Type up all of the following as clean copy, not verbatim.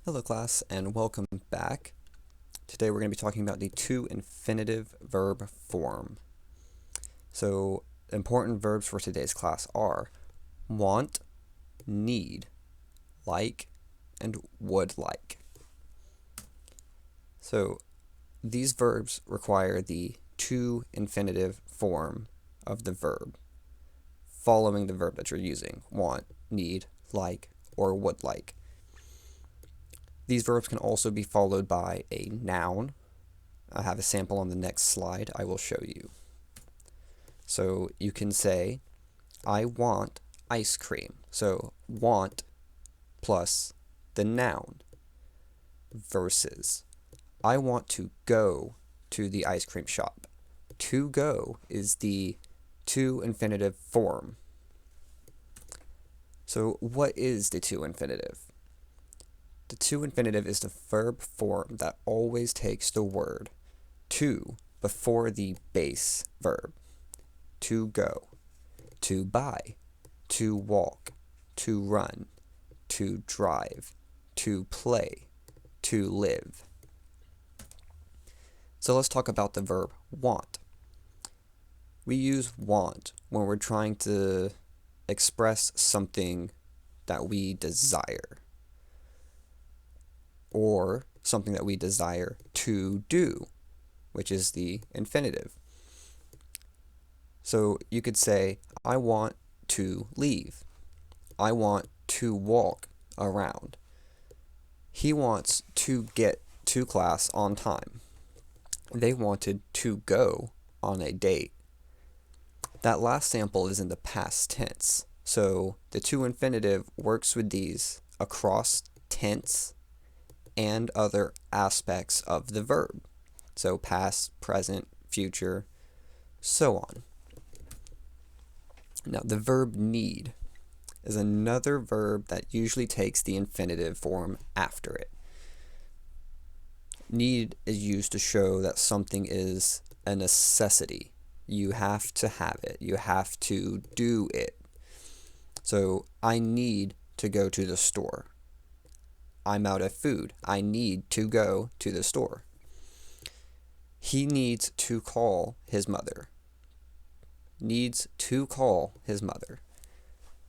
Hello class and welcome back. Today we're going to be talking about the to-infinitive verb form. So important verbs for today's class are want, need, like, and would like. So these verbs require the to-infinitive form of the verb following the verb that you're using, want, need, like, or would like. These verbs can also be followed by a noun. I have a sample on the next slide I will show you. So you can say, I want ice cream. So want plus the noun versus I want to go to the ice cream shop. To go is the to-infinitive form. So what is the to-infinitive? The to-infinitive is the verb form that always takes the word to before the base verb. To go, to buy, to walk, to run, to drive, to play, to live. So let's talk about the verb want. We use want when we're trying to express something that we desire, or something that we desire to do, which is the infinitive. So you could say, I want to leave. I want to walk around. He wants to get to class on time. They wanted to go on a date. That last sample is in the past tense, so the to-infinitive works with these across tense and other aspects of the verb. So past, present, future, so on. Now the verb need is another verb that usually takes the infinitive form after it. Need is used to show that something is a necessity. You have to have it. You have to do it. So I need to go to the store. I'm out of food. I need to go to the store. He needs to call his mother. Needs to call his mother.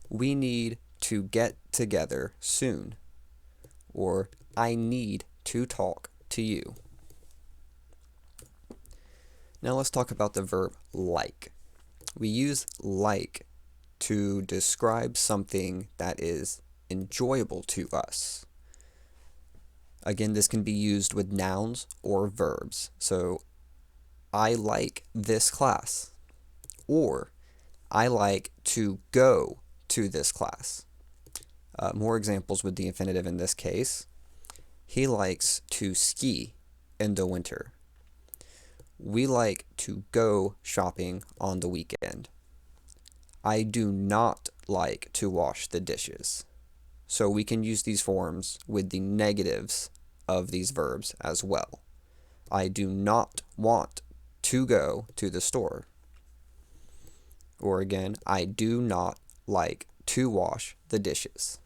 We need to get together soon. Or I need to talk to you. Now let's talk about the verb like. We use like to describe something that is enjoyable to us. Again, this can be used with nouns or verbs. So, I like this class. Or, I like to go to this class. More examples with the infinitive in this case. He likes to ski in the winter. We like to go shopping on the weekend. I do not like to wash the dishes. So we can use these forms with the negatives of these verbs as well. I do not want to go to the store. Or again, I do not like to wash the dishes.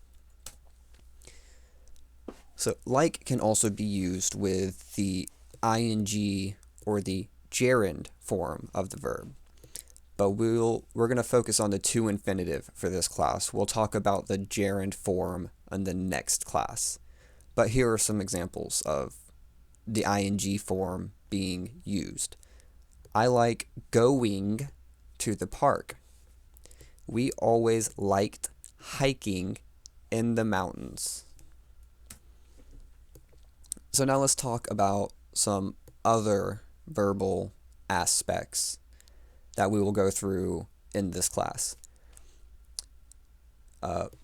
So like can also be used with the ing or the gerund form of the verb. But we're going to focus on the to-infinitive for this class. We'll talk about the gerund form in the next class. But here are some examples of the ing form being used. I like going to the park. We always liked hiking in the mountains. So now let's talk about some other verbal aspects that we will go through in this class.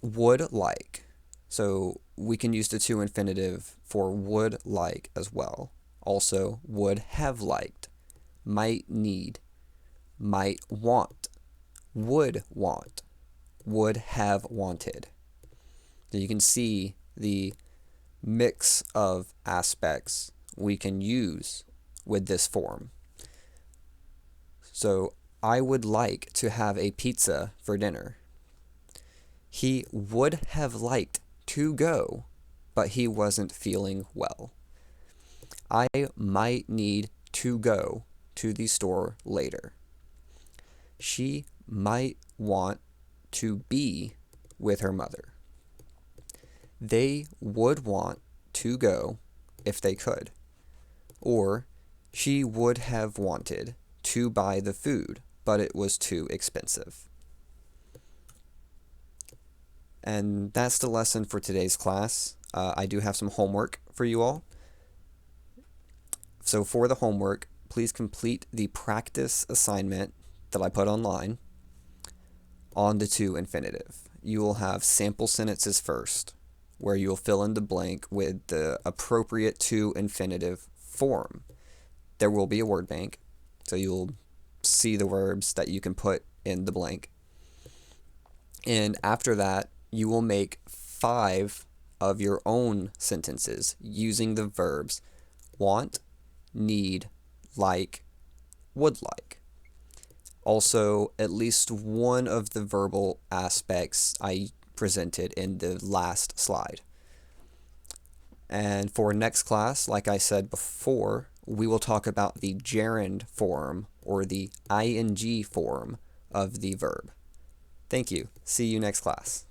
Would like. So we can use the to-infinitive for would like as well. Also, would have liked, might need, might want, would have wanted. So you can see the mix of aspects we can use with this form. So I would like to have a pizza for dinner. He would have liked to go but he wasn't feeling well. I might need to go to the store later. She might want to be with her mother. They would want to go if they could. Or she would have wanted to buy the food, but it was too expensive. And that's the lesson for today's class. I do have some homework for you all. So for the homework, please complete the practice assignment that I put online on the To-Infinitive. You will have sample sentences first, where you'll fill in the blank with the appropriate To-Infinitive form. There will be a word bank, so you'll see the verbs that you can put in the blank. And after that, you will make 5 of your own sentences using the verbs want, need, like, would like. Also, at least one of the verbal aspects I presented in the last slide. And for next class, like I said before, we will talk about the gerund form or the ing form of the verb. Thank you. See you next class.